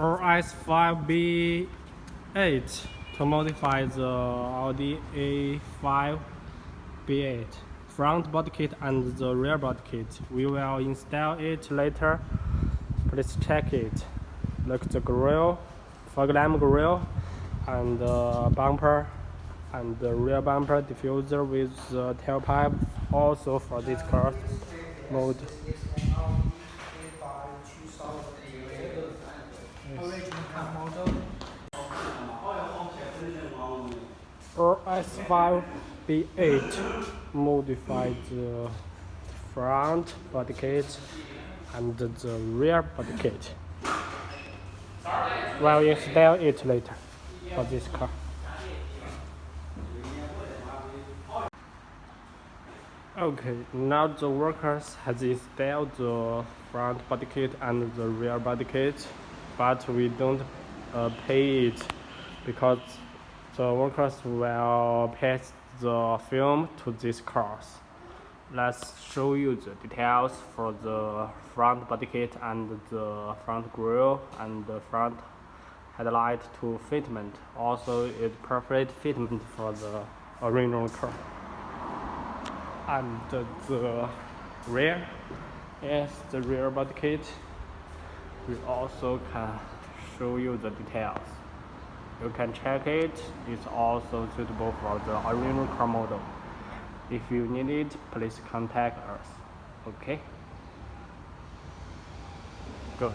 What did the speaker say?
RS5 B8 to modify the Audi A5 B8 front body kit and the rear body kit. We will install it later. Please check it. Look the grille, fog lamp grille, and bumper, and the rear bumper diffuser with the tailpipe. Also for this car mode. RS5 B8 modified the front body kit and the rear body kit. We'll install it later for this car. Okay, now the workers has installed the front body kit and the rear body kit, but we don't pay it because the workers will pass the film to these cars. Let's show you the details for the front body kit and the front grille and the front headlight to fitment. Also, it's perfect fitment for the original car. And the rear is the rear body kit. We also can show you the details. You can check it. It's also suitable for the original car model. If you need it, please contact us. Okay? Good.